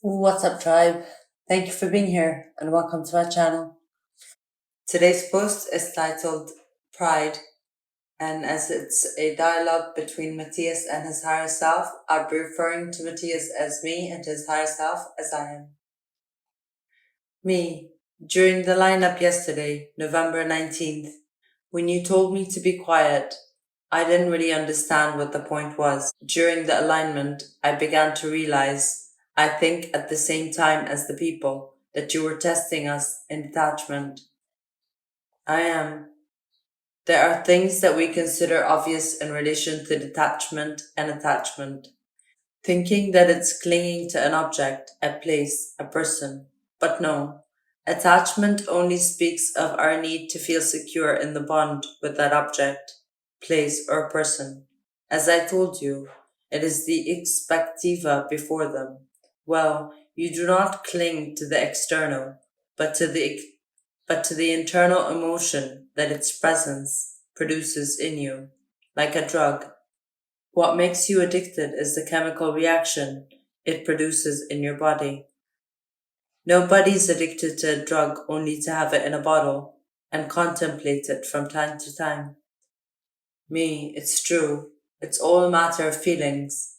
What's up, tribe? Thank you for being here and welcome to my channel. Today's post is titled Pride, and as it's a dialogue between Matias and his higher self, I'll be referring to Matias as me and his higher self as I am. Me, during the lineup yesterday, November 19th, when you told me to be quiet, I didn't really understand what the point was. During the alignment, I began to realize, I think at the same time as the people, that you were testing us in detachment. I am. There are things that we consider obvious in relation to detachment and attachment, thinking that it's clinging to an object, a place, a person. But no, attachment only speaks of our need to feel secure in the bond with that object, place, or person. As I told you, it is the expectiva before them. Well, you do not cling to the external, but to the internal emotion that its presence produces in you, like a drug. What makes you addicted is the chemical reaction it produces in your body. Nobody's addicted to a drug only to have it in a bottle and contemplate it from time to time. Me, it's true. It's all a matter of feelings.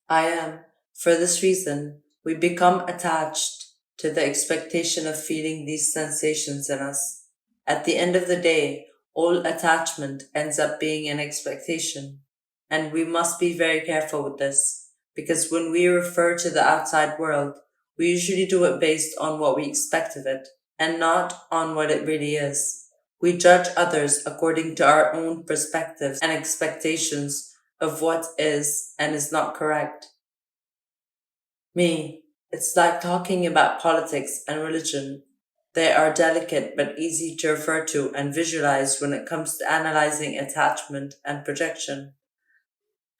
I am. For this reason, we become attached to the expectation of feeling these sensations in us. At the end of the day, all attachment ends up being an expectation. And we must be very careful with this, because when we refer to the outside world, we usually do it based on what we expect of it, and not on what it really is. We judge others according to our own perspectives and expectations of what is and is not correct. Me, it's like talking about politics and religion. They are delicate but easy to refer to and visualize when it comes to analyzing attachment and projection.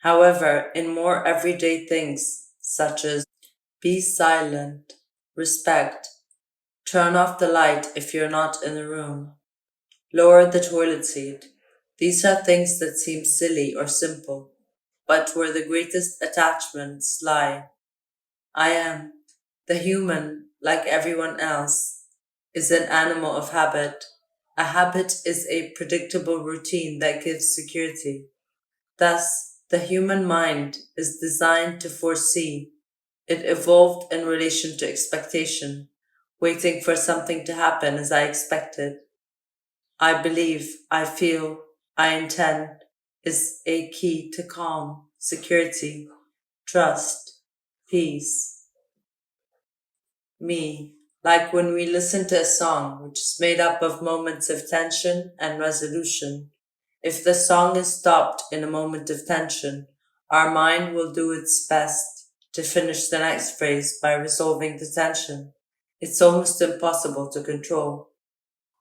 However, in more everyday things, such as be silent, respect, turn off the light if you're not in the room, lower the toilet seat, these are things that seem silly or simple, but where the greatest attachments lie. I am. The human, like everyone else, is an animal of habit. A habit is a predictable routine that gives security. Thus, the human mind is designed to foresee. It evolved in relation to expectation, waiting for something to happen as I expected. I believe, I feel, I intend is a key to calm, security, trust, peace. Me, like when we listen to a song which is made up of moments of tension and resolution. If the song is stopped in a moment of tension, our mind will do its best to finish the next phrase by resolving the tension. It's almost impossible to control.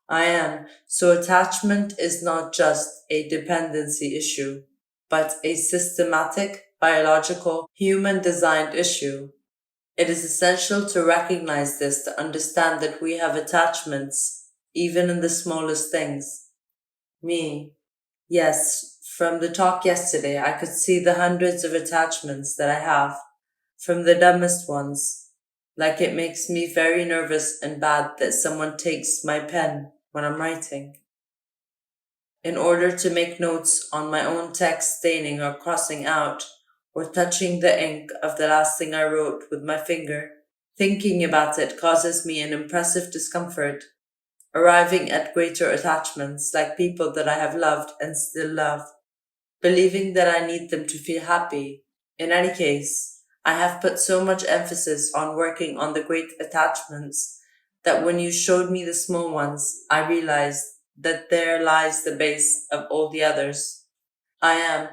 I am. So attachment is not just a dependency issue, but a systematic, biological, human designed issue. It is essential to recognize this to understand that we have attachments, even in the smallest things. Me. Yes, from the talk yesterday, I could see the hundreds of attachments that I have, from the dumbest ones. Like it makes me very nervous and bad that someone takes my pen when I'm writing. In order to make notes on my own text staining or crossing out, or touching the ink of the last thing I wrote with my finger. Thinking about it causes me an impressive discomfort, arriving at greater attachments like people that I have loved and still love, believing that I need them to feel happy. In any case, I have put so much emphasis on working on the great attachments that when you showed me the small ones, I realized that there lies the base of all the others. I am.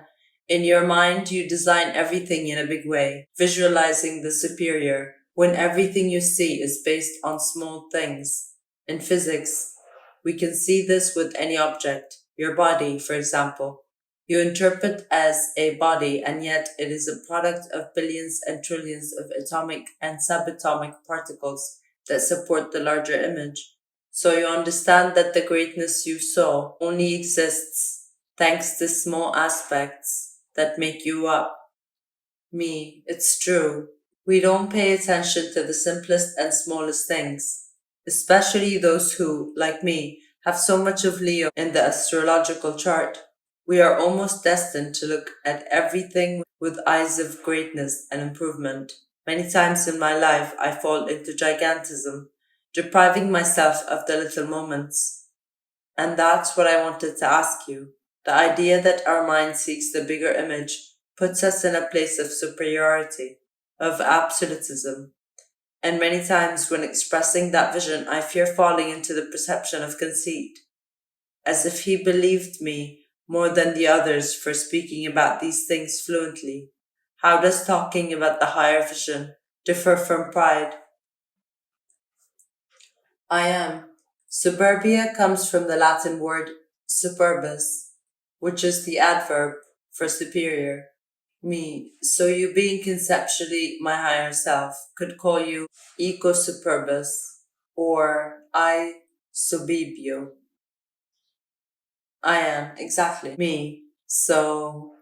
In your mind, you design everything in a big way, visualizing the superior, when everything you see is based on small things. In physics, we can see this with any object, your body, for example. You interpret as a body, and yet it is a product of billions and trillions of atomic and subatomic particles that support the larger image. So you understand that the greatness you saw only exists thanks to small aspects that make you up. Me, it's true. We don't pay attention to the simplest and smallest things, especially those who, like me, have so much of Leo in the astrological chart. We are almost destined to look at everything with eyes of greatness and improvement. Many times in my life, I fall into gigantism, depriving myself of the little moments. And that's what I wanted to ask you. The idea that our mind seeks the bigger image puts us in a place of superiority, of absolutism. And many times when expressing that vision, I fear falling into the perception of conceit, as if he believed me more than the others for speaking about these things fluently. How does talking about the higher vision differ from pride? I am. Suburbia comes from the Latin word superbus, which is the adverb for superior. Me, so you being conceptually my higher self, could call you eco superbus or I subibio. I am, exactly. Me, so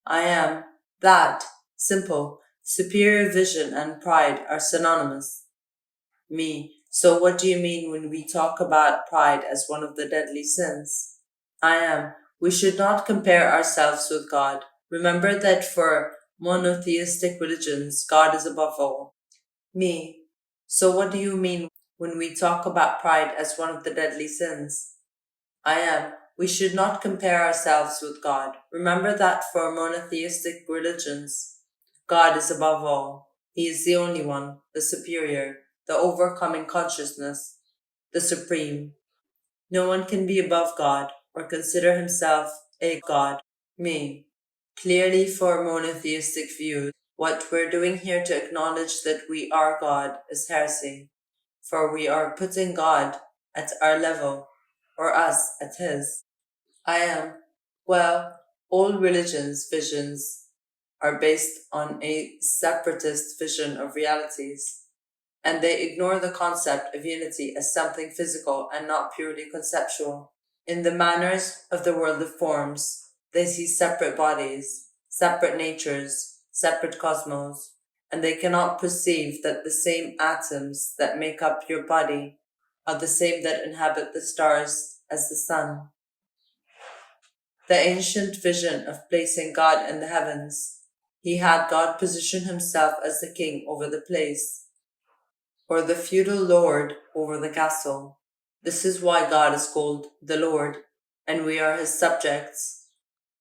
I am that. Simple. Superior vision and pride are synonymous. Me. So what do you mean when we talk about pride as one of the deadly sins? I am. We should not compare ourselves with God. Remember that for monotheistic religions, God is above all. Me. So what do you mean when we talk about pride as one of the deadly sins? I am. We should not compare ourselves with God. Remember that for monotheistic religions, God is above all. He is the only one, the superior, the overcoming consciousness, the supreme. No one can be above God or consider himself a God. Me. Clearly, for monotheistic views, what we're doing here to acknowledge that we are God is heresy, for we are putting God at our level, or us at his. I am. Well, all religions' visions are based on a separatist vision of realities, and they ignore the concept of unity as something physical and not purely conceptual. In the manners of the world of forms, they see separate bodies, separate natures, separate cosmos, and they cannot perceive that the same atoms that make up your body are the same that inhabit the stars as the sun. The ancient vision of placing God in the heavens. He had God position himself as the king over the place, or the feudal lord over the castle. This is why God is called the Lord, and we are his subjects.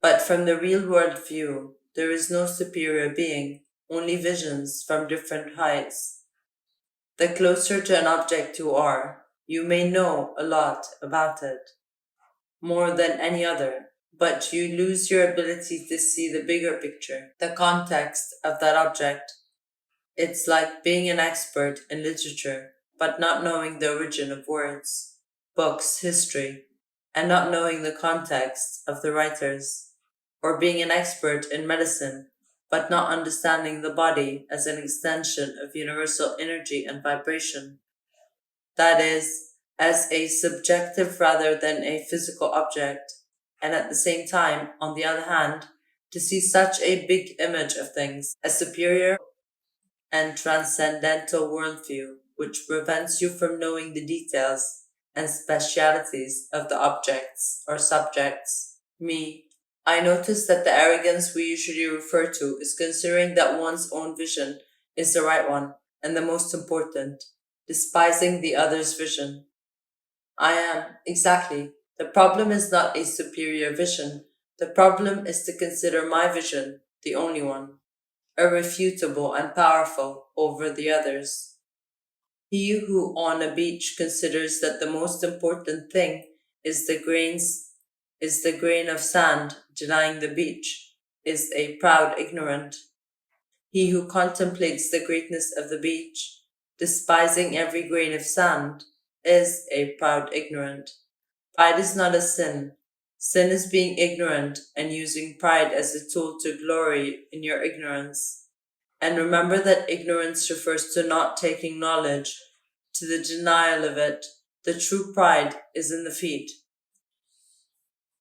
But from the real world view, there is no superior being, only visions from different heights. The closer to an object you are, you may know a lot about it, more than any other, but you lose your ability to see the bigger picture, the context of that object. It's like being an expert in literature, but not knowing the origin of words, books, history, and not knowing the context of the writers. Or being an expert in medicine, but not understanding the body as an extension of universal energy and vibration. That is, as a subjective rather than a physical object, and at the same time, on the other hand, to see such a big image of things, a superior and transcendental worldview, which prevents you from knowing the details and specialities of the objects or subjects. Me, I notice that the arrogance we usually refer to is considering that one's own vision is the right one and the most important, despising the other's vision. I am, exactly. The problem is not a superior vision. The problem is to consider my vision the only one, irrefutable and powerful over the others. He who on a beach considers that the most important thing is the grain of sand denying the beach is a proud ignorant. He who contemplates the greatness of the beach, despising every grain of sand, is a proud ignorant. Pride is not a sin. Sin is being ignorant and using pride as a tool to glory in your ignorance. And remember that ignorance refers to not taking knowledge, to the denial of it. The true pride is in the feet.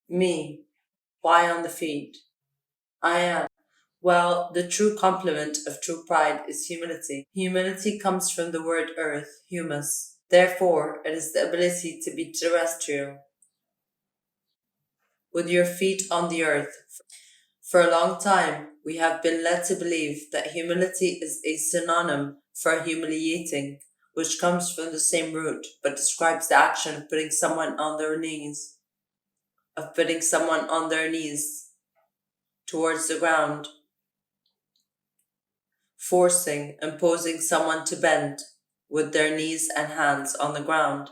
Me. Why on the feet? I am. Well, the true complement of true pride is humility. Humility comes from the word earth, humus. Therefore, it is the ability to be terrestrial, with your feet on the earth. For a long time, we have been led to believe that humility is a synonym for humiliating, which comes from the same root, but describes the action of putting someone on their knees, towards the ground, forcing, imposing someone to bend with their knees and hands on the ground.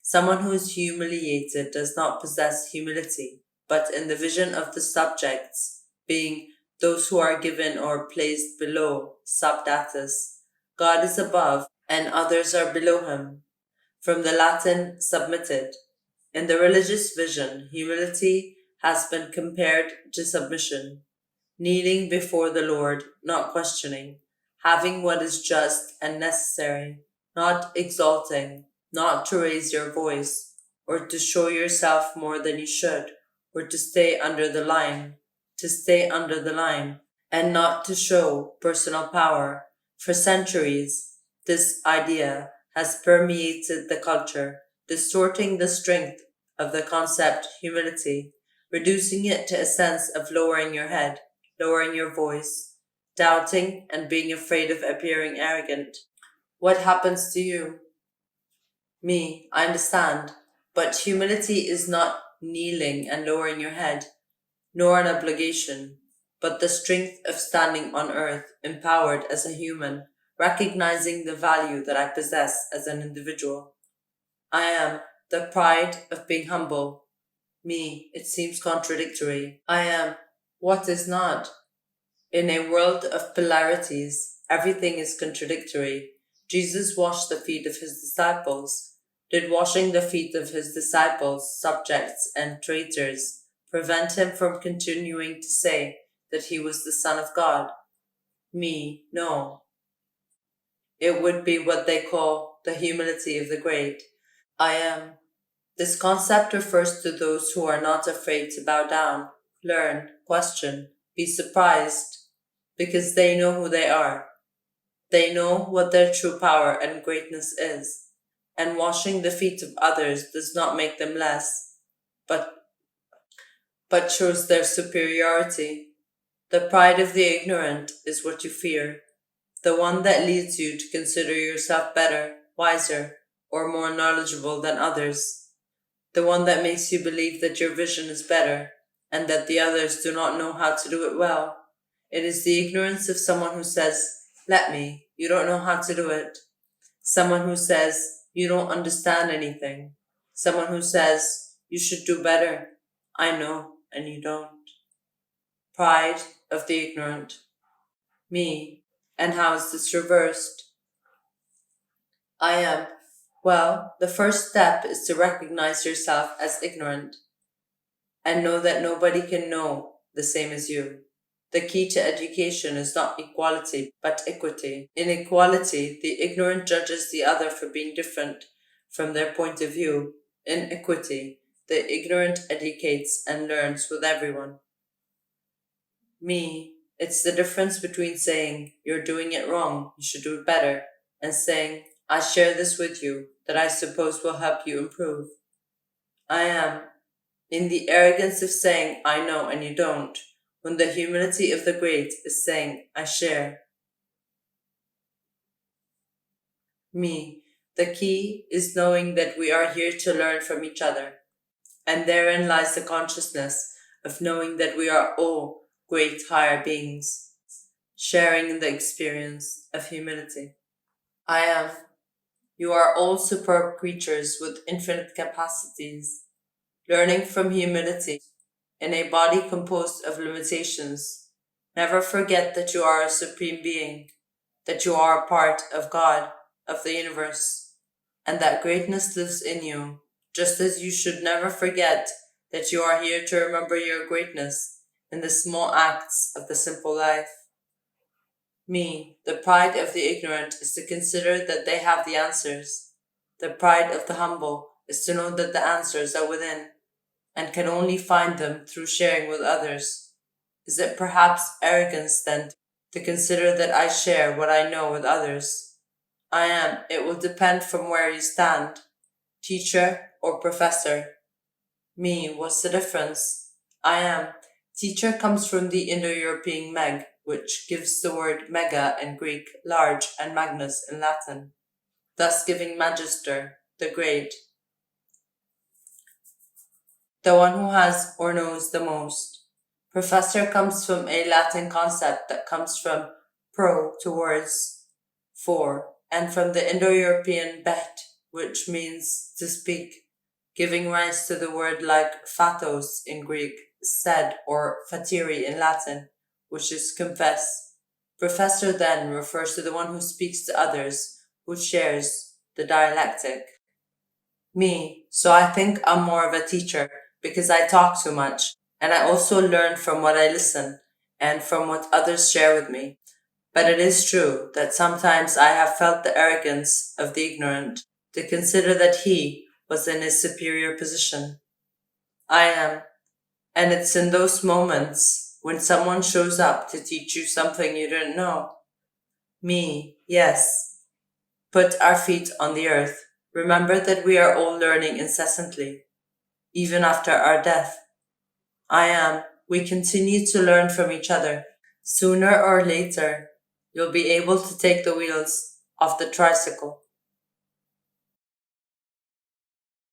Someone who is humiliated does not possess humility, but in the vision of the subjects, being those who are given or placed below, subdatus, God is above and others are below him. From the Latin submitted. In the religious vision, humility has been compared to submission, kneeling before the Lord, not questioning, having what is just and necessary, not exalting, not to raise your voice, or to show yourself more than you should, or to stay under the line, and not to show personal power. For centuries, this idea has permeated the culture, distorting the strength of the concept humility, reducing it to a sense of lowering your head, lowering your voice, doubting, and being afraid of appearing arrogant. What happens to you? Me, I understand. But humility is not kneeling and lowering your head, nor an obligation, but the strength of standing on earth, empowered as a human, recognizing the value that I possess as an individual. I am the pride of being humble. Me, it seems contradictory. I am what is not. In a world of polarities, everything is contradictory. Jesus washed the feet of his disciples. Did washing the feet of his disciples, subjects, and traitors prevent him from continuing to say that he was the Son of God? Me, no. It would be what they call the humility of the great. I am. This concept refers to those who are not afraid to bow down, learn, question, be surprised, because they know who they are. They know what their true power and greatness is. And washing the feet of others does not make them less, but shows their superiority. The pride of the ignorant is what you fear, the one that leads you to consider yourself better, wiser, or more knowledgeable than others, the one that makes you believe that your vision is better, and that the others do not know how to do it well. It is the ignorance of someone who says, "Let me, you don't know how to do it." Someone who says, "You don't understand anything." Someone who says, "You should do better." I know, and you don't. Pride of the ignorant. Me. And how is this reversed? I am. Well, the first step is to recognize yourself as ignorant and know that nobody can know the same as you. The key to education is not equality, but equity. In equality, the ignorant judges the other for being different from their point of view. In equity, the ignorant educates and learns with everyone. Me, it's the difference between saying, "You're doing it wrong, you should do it better," and saying, "I share this with you that I suppose will help you improve." I am. In the arrogance of saying, "I know and you don't," when the humility of the great is saying, "I share." Me. The key is knowing that we are here to learn from each other. And therein lies the consciousness of knowing that we are all great higher beings, sharing in the experience of humility. I am. You are all superb creatures with infinite capacities, learning from humility in a body composed of limitations. Never forget that you are a supreme being, that you are a part of God, of the universe, and that greatness lives in you, just as you should never forget that you are here to remember your greatness in the small acts of the simple life. Me, the pride of the ignorant is to consider that they have the answers. The pride of the humble is to know that the answers are within and can only find them through sharing with others. Is it perhaps arrogance then to consider that I share what I know with others? I am. It will depend from where you stand. Teacher or professor? Me, what's the difference? I am. Teacher comes from the Indo-European meg, which gives the word mega in Greek, large, and magnus in Latin, thus giving magister, the great, the one who has or knows the most. Professor comes from a Latin concept that comes from pro, towards, for, and from the Indo-European bet, which means to speak, giving rise to the word like phatos in Greek, said, or fatiri in Latin, which is confess. Professor then refers to the one who speaks to others, who shares the dialectic. Me, so I think I'm more of a teacher because I talk too much, and I also learn from what I listen and from what others share with me. But it is true that sometimes I have felt the arrogance of the ignorant to consider that he was in his superior position. I am, and it's in those moments when someone shows up to teach you something you didn't know. Me, yes. Put our feet on the earth. Remember that we are all learning incessantly, even after our death. I am. We continue to learn from each other. Sooner or later, you'll be able to take the wheels off the tricycle.